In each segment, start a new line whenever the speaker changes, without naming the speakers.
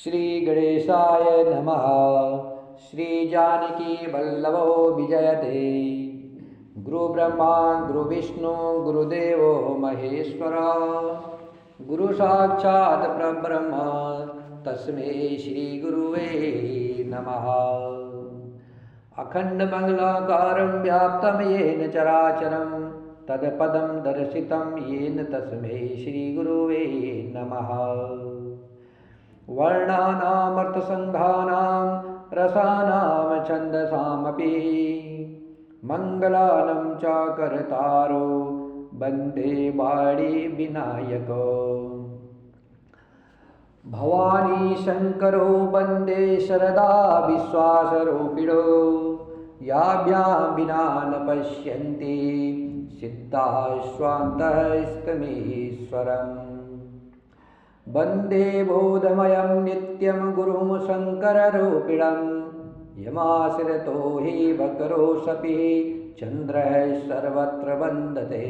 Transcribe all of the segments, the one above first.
श्री गणेशाय नमः। श्री जानकी वल्लभो विजयते। गुरु ब्रह्मा गुरु विष्णु गुरुदेवो महेश्वर गुरु साक्षात् परब्रह्म तस्मै श्री गुरुवे नमः। अखंड मंगलाकारं व्याप्तं येन चराचरं तत्पदं दर्शितं येन तस्मै श्री गुरुवे नमः। वर्णानामर्थसंघानां रसानां छन्दसामपि मङ्गलानं च कर्तारो वन्दे वाणी विनायको। भवानी शङ्करो वन्दे शरदा विश्वासरूपिणो याभ्यां विना न पश्यन्ति सिद्धाश्वान्तस्तमीश्वरम्। वन्दे बोधमयं नित्यं गुरुं शङ्कररूपिणं यमाश्रितो हि वक्रोशपि चन्द्रः सर्वत्र वन्दते।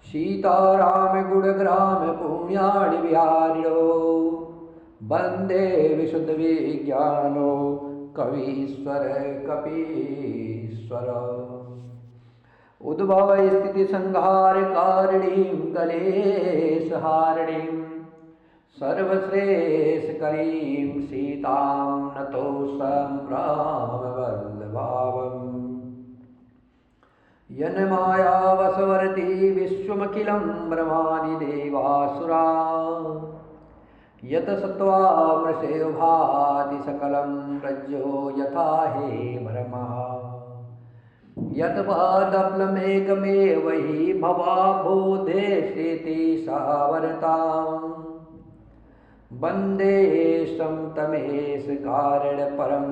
सीतारामगुणग्राम पुण्याणि विहारिणो वन्दे विशुद्धविज्ञानो कवीश्वर कपीश्वर। उद्भव स्थिति संहार कारिणीं कलेशहारिणीं सर्वश्रेष्ठकरीं सीतां नतोऽस्तं रामवल्लभावम्। यन्मायावशवर्ती विश्वमखिलं ब्रह्मादि देवासुरा यत सत्त्वामृषेव भाति सकलं रज्जो यथा हे ब्रह्मा। यत्पादप्लमेकमेव हि भवाबोधेष्यति सावरताम्। वन्दे तमेष कारणपरं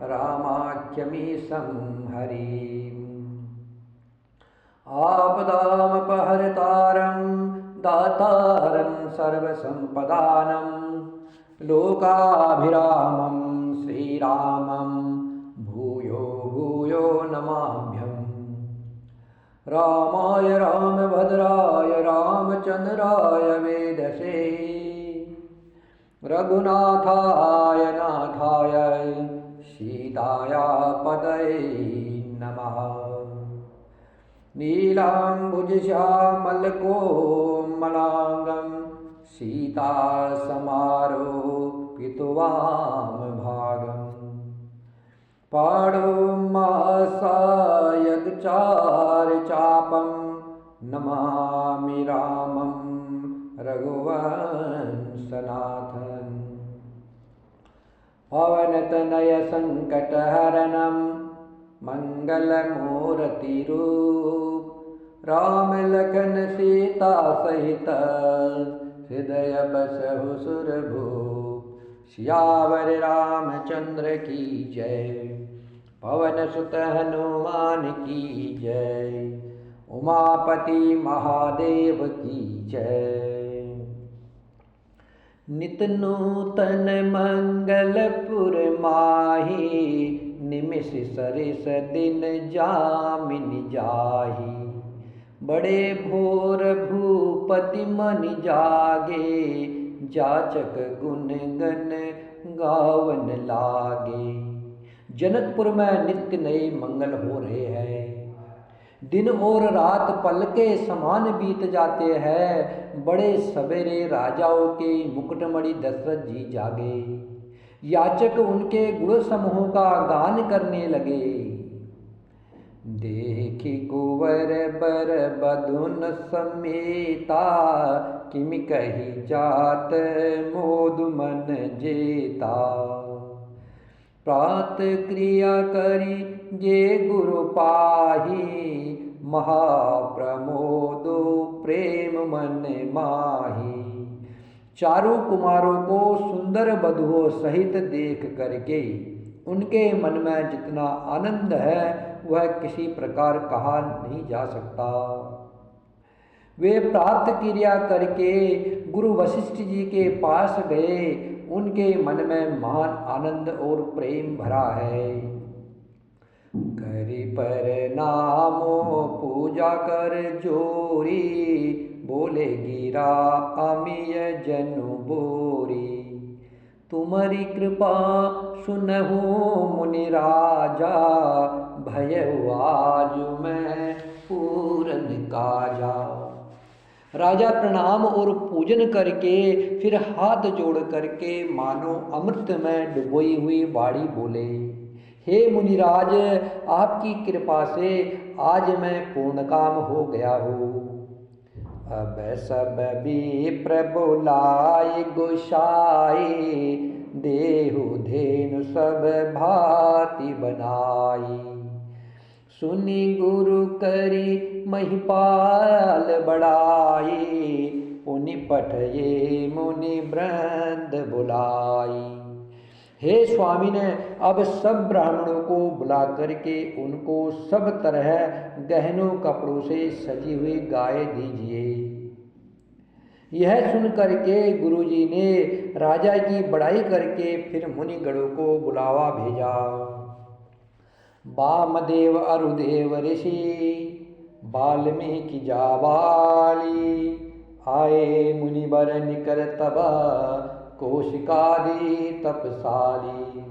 रामाख्यमीशं हरिम्। आपदामपहर्तारं दातारं सर्वसम्पदानं लोकाभिरामं श्रीरामं भूयो भूयो नमाम्यहम्। रामाय रामभद्राय रामचन्द्राय वेदसे रघुनाथाय नाथाय सीताया पतये नमः। नीलाम्बुजश्यामलकोमलाङ्गं सीतासमारोपितवामभागम्। पाणो मासायगचारचापं नमामि रामं रघुवंशनाथम्। पवनतनयसङ्कटहरणं मङ्गलमूर्तिरूप रामलखन सीता सहित हृदय बसहु सुरभूप। सियावर रामचंद्र की जय पवन सुत हनुमान की जय उमापति महादेव की जय। नित नूतन मंगलपुर माही निमिष सरिस दिन जामिनि जाही। बड़े भोर भूपति मन जागे जाचक गुण गण गावन लागे। जनकपुर में नित्य नए मंगल हो रहे हैं। दिन और रात पल के समान बीत जाते हैं। बड़े सवेरे राजाओं के मुकुटमणि दशरथ जी जागे। याचक उनके गुण समूह का गान करने लगे। देखी कुंवर बर बधुन समेता किमि कही जात मोद मन जेता। प्रात क्रिया करी जे गुरु पाही महाप्रमोदो प्रेम मन माही। चारों कुमारों को सुंदर वधुओं सहित देख करके उनके मन में जितना आनंद है वह किसी प्रकार कहा नहीं जा सकता। वे प्रातः क्रिया करके गुरु वशिष्ठ जी के पास गए। उनके मन में महान आनंद और प्रेम भरा है। करि पर नामो पूजा कर जोरी बोले गिरा अमीय जनु बोरी। तुम्हारी कृपा सुनहु मुनि राजा, भयउ आज मैं पूरन काजा। राजा प्रणाम और पूजन करके फिर हाथ जोड़ करके मानो अमृत में डुबोई हुई बाड़ी बोले, हे मुनिराज, आपकी कृपा से आज मैं पूर्ण काम हो गया हूँ। अब सब भी प्रबुलाय गोसाई, देहु धेनु सब भांति बनाई। सुनि गुरु करी महिपाल बड़ाई, पुनि पठये मुनि वृंद बुलाई। हे स्वामी ने अब सब ब्राह्मणों को बुला करके उनको सब तरह गहनों कपड़ों से सजी हुई गाय दीजिए। यह सुन करके गुरुजी ने राजा की बड़ाई करके फिर मुनिगणों को बुलावा भेजा। वामदेव अरुदेव ऋषि, वाल्मीकि जाबाली, आए मुनिवर निकर तब कौशिकादि तपसाली।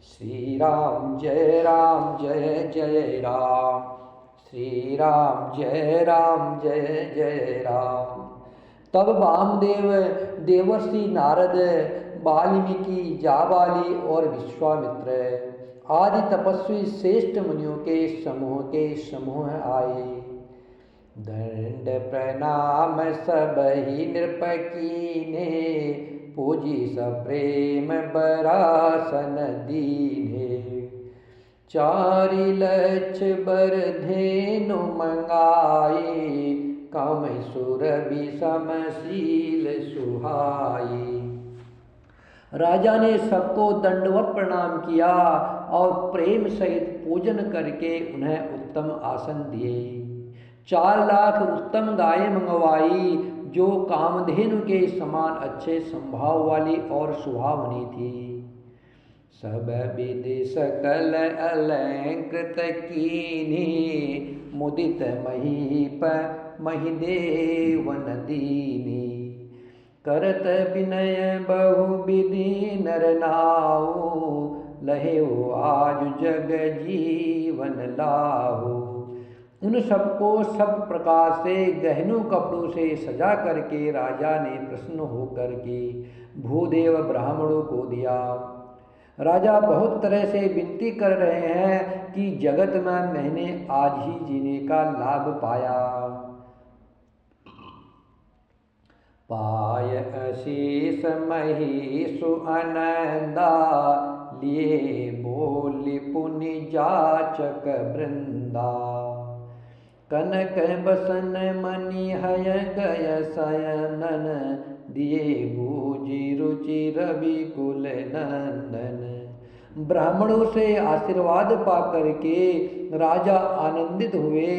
श्री राम जय जय राम, श्री राम जय जय राम। तब वामदेव, देवर्षि नारद, वाल्मीकि, जाबाली और विश्वामित्र आदि तपस्वी श्रेष्ठ मुनियों के समूह आए। दंड प्रणाम सब ही नृप कीने, पूजी सप्रेम बरासन दीने। चारि लक्ष बर धेनु मंगाई, काम सुरभि समशील सुहाई। राजा ने सबको दंडवत प्रणाम किया और प्रेम सहित पूजन करके उन्हें उत्तम आसन दिए। 4 लाख उत्तम गायें मंगवाई जो कामधेनु के समान अच्छे संभाव वाली और सुहावनी थी। सब विधि सकल अलंकृत कीनी, मुदित महीप महिदेवन दीनी। करत विनय बहु विधि नर नाऊ, लहेऊ आज जग जीवन लाहू। उन सबको सब प्रकार से गहनों कपड़ों से सजा करके राजा ने प्रसन्न होकर के भूदेव ब्राह्मणों को दिया। राजा बहुत तरह से विनती कर रहे हैं कि जगत में मैंने आज ही जीने का लाभ पाया। पाय अशीष महीसु आनंदा, लिए बोली पुनि जाचक वृंदा। कनक बसन मणि हय गय शयनन, दिए बूझी रुचि रवि कुल नंदन। ब्राह्मणों से आशीर्वाद पा करके राजा आनंदित हुए।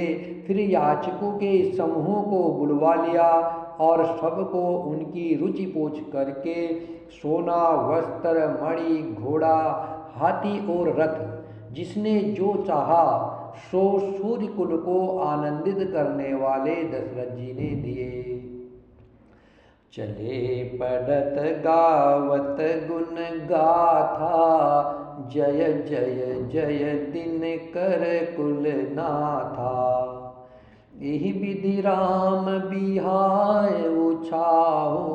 फिर याचकों के समूहों को बुलवा लिया और सबको उनकी रुचि पूछ करके सोना, वस्त्र, मणि, घोड़ा, हाथी और रथ जिसने जो चाहा सो सूर्य कुल को आनंदित करने वाले दशरथ जी ने दिए। चले पढ़त गावत गुण गाथा, जय जय जय दिन कर कुल नाथा। यही विधि राम बिहाय उछाओ,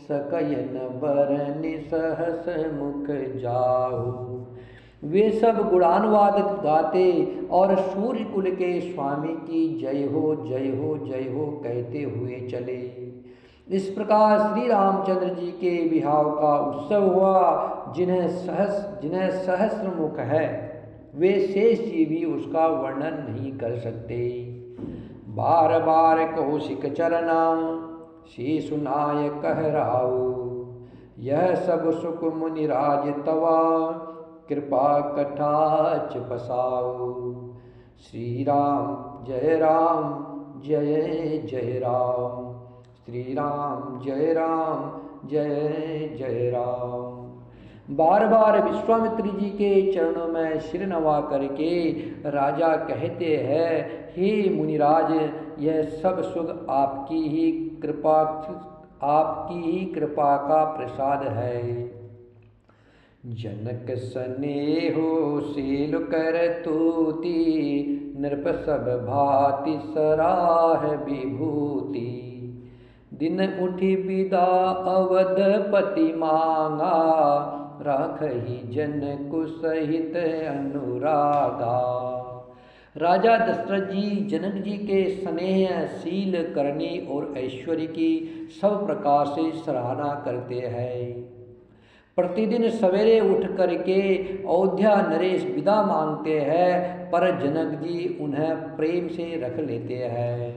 सकयन बरनि सहस मुख जाओ। वे सब गुणानुवाद गाते और सूर्य कुल के स्वामी की जय हो जय हो जय हो कहते हुए चले। इस प्रकार श्री रामचंद्र जी के बिहाव का उत्सव हुआ। जिन्हें सहस्र मुख है वे शेष जी भी उसका वर्णन नहीं कर सकते। बार बार कौशिक चरना, शीशुनाय कहराओ। यह सब सुख मुनिराज तवा, कृपा कटाक्ष बसाओ। श्री राम जय जय राम, श्री राम जय जय राम। बार बार विश्वामित्र जी के चरणों में सिर नवा करके राजा कहते हैं, हे मुनिराज, यह सब सुख आपकी ही कृपा का प्रसाद है। जनक स्नेहो शील कर तूती, नृप सब भांति सराह विभूति। दिन उठी विदा अवधपति मांगा, राखहि जनकु सहित अनुरागा। राजा दशरथ जी जनक जी के स्नेह, शील, करनी और ऐश्वर्य की सब प्रकार से सराहना करते हैं। प्रतिदिन सवेरे उठ करके अयोध्या नरेश विदा मांगते हैं, पर जनक जी उन्हें प्रेम से रख लेते हैं।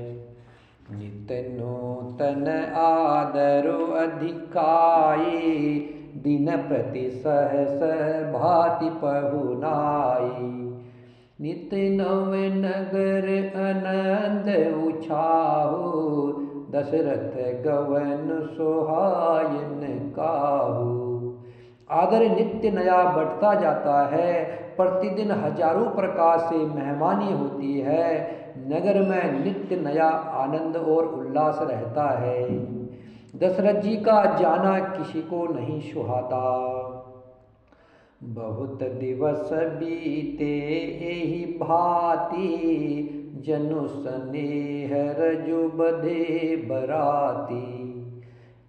नित नूतन आदरो अधिकाई, दिन प्रति सहस भांति पहुनाई। नित नव नगर आनंद उछाहु, दशरथ गवन सोहायन काहू। आदर नित्य नया बढ़ता जाता है, प्रतिदिन हजारों प्रकार से मेहमानी होती है, नगर में नित्य नया आनंद और उल्लास रहता है। दशरथ जी का जाना किसी को नहीं सुहाता। बहुत दिवस बीते एहि भांति, जनु स्नेह रजु बधे बराती।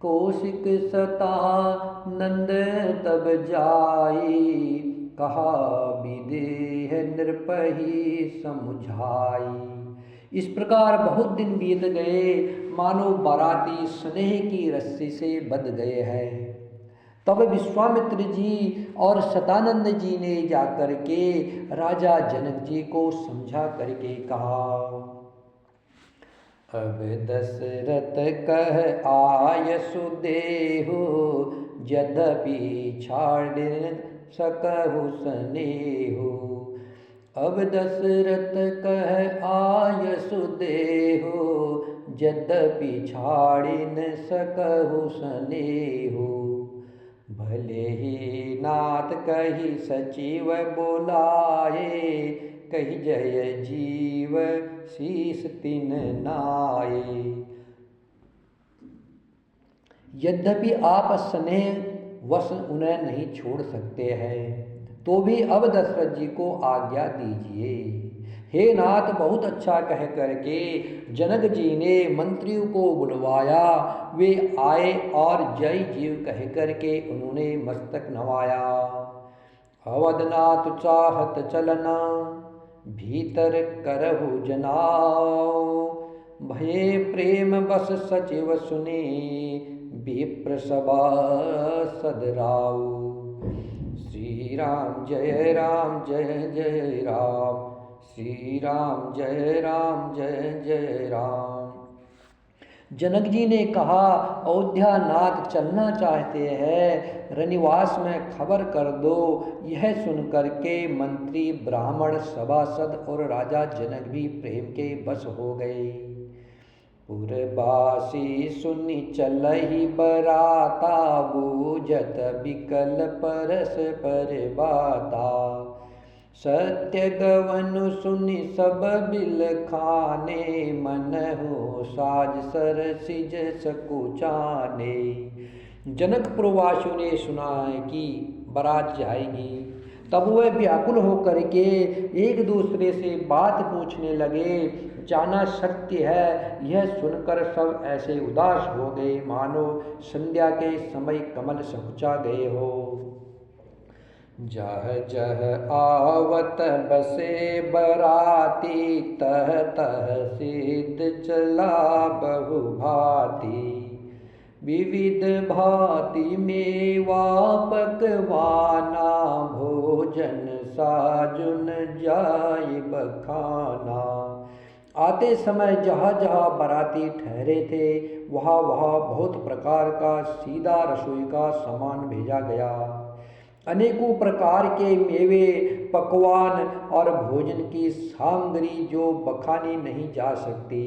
कौशिक सता नंद तब जाई, कहा विदेह नृपहि समुझाई। इस प्रकार बहुत दिन बीत गए, मानो बाराती स्नेह की रस्सी से बंध गए हैं। तब विश्वामित्र जी और शतानंद जी ने जाकर के राजा जनक जी को समझा करके कहा, अब दशरथ कह आयसु देहु, यद्यपि छाड़ सकहु स्नेहु। अब दशरथ कह आयसु देहु, यद्यपि छाड़ न सकहु स्नेहु। भले ही नाथ कही सचिव बोलाए, कही जय जीव शीस तिन नाये। यद्यपि आप स्नेह वश उन्हें नहीं छोड़ सकते हैं, तो भी अब दशरथ जी को आज्ञा दीजिए। हे नाथ, बहुत अच्छा कह करके जनक जी ने मंत्रियों को बुलवाया। वे आए और जय जीव कह करके उन्होंने मस्तक नवाया। अवधनाथ चाहत चलना, भीतर करहु जनाओ। भये प्रेम बस सचिव सुने, विप्र सभा सदराऊ। श्री राम जय राम जय जय राम, श्री राम जय राम जय जय राम। जनक जी ने कहा, अयोध्या नाथ चलना चाहते हैं, रनिवास में खबर कर दो। यह सुनकर के मंत्री, ब्राह्मण, सभासद और राजा जनक भी प्रेम के बस हो गए। पुरबासी सुनि चलहि बराता, बूझत बिकल परस पर बाता। सत्य गवन सुनि सब बिल खाने, मन हो साज सर सिज सकुचाने। जनकपुर वासियों ने सुना है कि बारात जाएगी, तब वह व्याकुल होकर के एक दूसरे से बात पूछने लगे। जाना सत्य है, यह सुनकर सब ऐसे उदास हो गए मानो संध्या के समय कमल सकुचा गए हो। जह जह आवत बसे बराती, तह तह सिद्ध चला बहु भांति। विविध भांति मेवा पकवाना, भोजन साजुन जाय बखाना। आते समय जहाँ जहाँ बाराती ठहरे थे, वहाँ वहाँ बहुत प्रकार का सीधा रसोई का सामान भेजा गया। अनेकों प्रकार के मेवे, पकवान और भोजन की सामग्री जो बखानी नहीं जा सकती।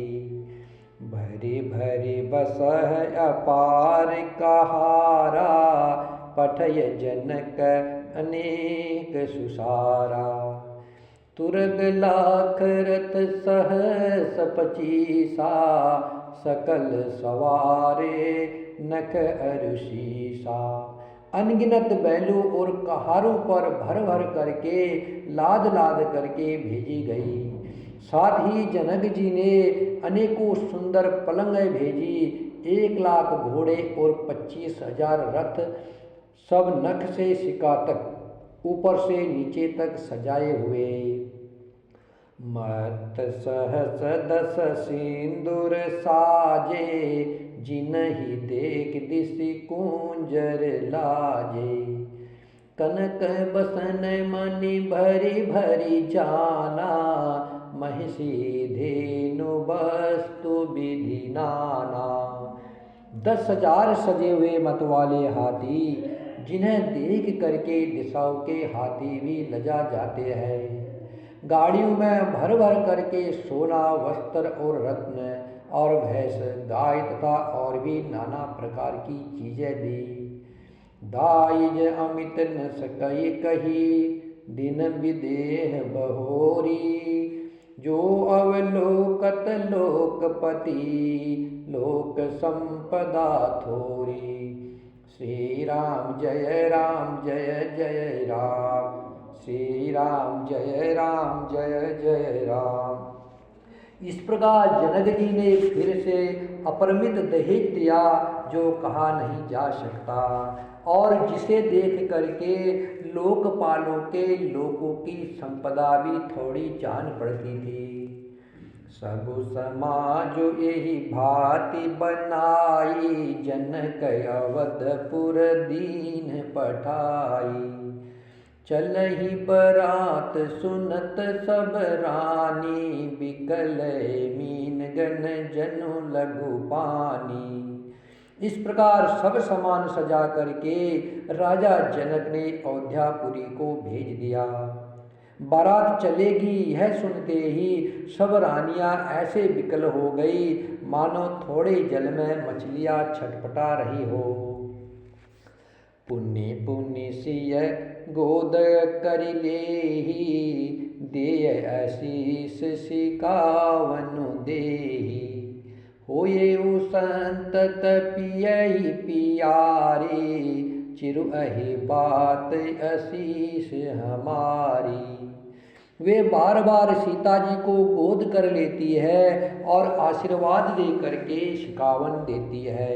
भरी भरी बसह अपार कहारा, पठय जनक अनेक सुसारा। तुरग लाख रथ सहस पचीसा, सकल सवारे नख अरुषीसा। अनगिनत बैलों और कहारों पर भर भर करके लाद लाद करके भेजी गई। साथ ही जनक जी ने अनेकों सुंदर पलंगें भेजी, 1,00,000 घोड़े और 25,000 रथ, सब नख से सिका तक ऊपर से नीचे तक सजाए हुए। मत सहस 10 सिंदूर साजे, जिनहि देख दिसि कुंजर लाजे। कनक बसन मणि भरी भरी जाना, महिषी धेनु वस्तु विधि नाना। 10,000 सजे हुए मतवाले हाथी, जिन्हें देख करके दिशाओं के हाथी भी लजा जाते हैं। गाड़ियों में भर भर करके सोना, वस्त्र और रत्न और भैंस, गाय तथा और भी नाना प्रकार की चीजें दी। दाइज अमित न सकई कही, दिन विदेह बहोरी। जो अवलोकत लोकपति, लोक संपदा थोरी। श्री राम जय जय राम, श्री राम जय जय राम। इस प्रकार जनक जी ने फिर से अपरिमित दहेज दिया, जो कहा नहीं जा सकता, और जिसे देख करके लोकपालों के लोगों की संपदा भी थोड़ी जान पड़ती थी। सब समाज यही भांति बनाई, जनक अवधपुर दीन पठाई। चलहि बरात सुनत सब रानी, बिकल मीन गन जनु लघु पानी। इस प्रकार सब सामान सजा करके राजा जनक ने अयोध्यापुरी को भेज दिया। बारात चलेगी यह सुनते ही सब रानियां ऐसे विकल हो गई, मानो थोड़े जल में मछलियां छटपटा रही हो। पुण्य पुण्य सिय गोद कर लेही, देय आशीष सिकावनु देही। होये उ संतत पियहि पियारे, चिरु अहि बात आशीष हमारी। वे बार बार सीता जी को गोद कर लेती है और आशीर्वाद दे करके शिकावन देती है।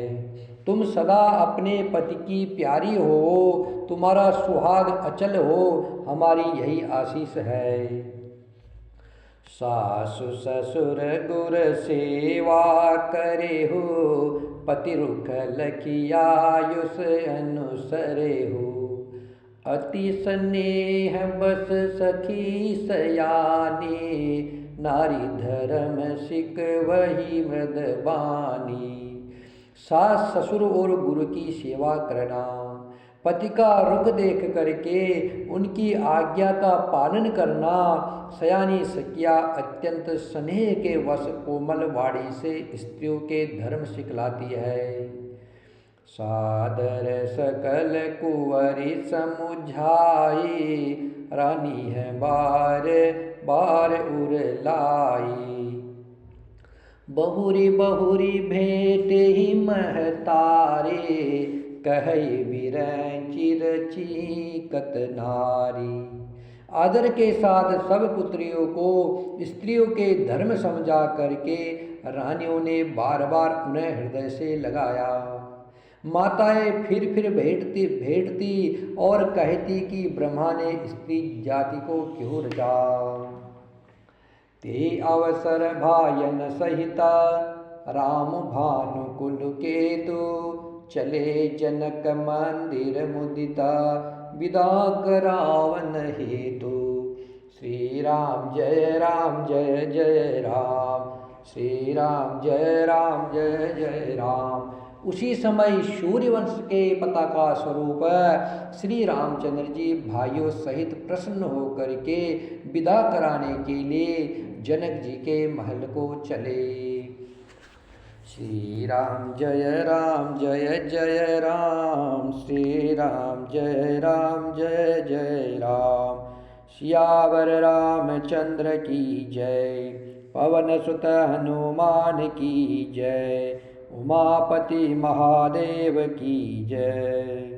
तुम सदा अपने पति की प्यारी हो, तुम्हारा सुहाग अचल हो, हमारी यही आशीष है। सासु ससुर गुर सेवा करे हो, पति रुख लखियायुष अनुसरे हो। अति स्नेह बस सखी सयानी, नारी धर्म सिख वही मृदबानी। सास ससुर और गुरु की सेवा करना, पति का रुख देख करके उनकी आज्ञा का पालन करना। सयानी सखिया अत्यंत स्नेह के वश कोमल वाणी से स्त्रियों के धर्म सिखलाती है। सादर सकल कुंवरी समुझाई, रानी है बार बार उर लाई। बहुरी बहुरी भेंट ही महतारे, कहई बिरंची रचीकत नारी। आदर के साथ सब पुत्रियों को स्त्रियों के धर्म समझा करके रानियों ने बार बार उन्हें हृदय से लगाया। माताएं फिर भेंटती और कहती कि ब्रह्मा ने स्त्री जाति को क्यों रचा। ते अवसर भायन सहिता, राम भानु कुल केतु। चले जनक मंदिर मुदिता, विदा करावन हेतु। श्री राम जय जय राम, श्री राम जय जय राम। उसी समय सूर्यवंश के पताका स्वरूप श्री रामचंद्र जी भाइयों सहित प्रसन्न होकर के विदा कराने के लिए जनक जी के महल को चले। श्री राम जय जय राम, श्री राम जय जय राम। सियावर रामचंद्र की जय, पवन सुत हनुमान की जय। उमापति महादेव की जय।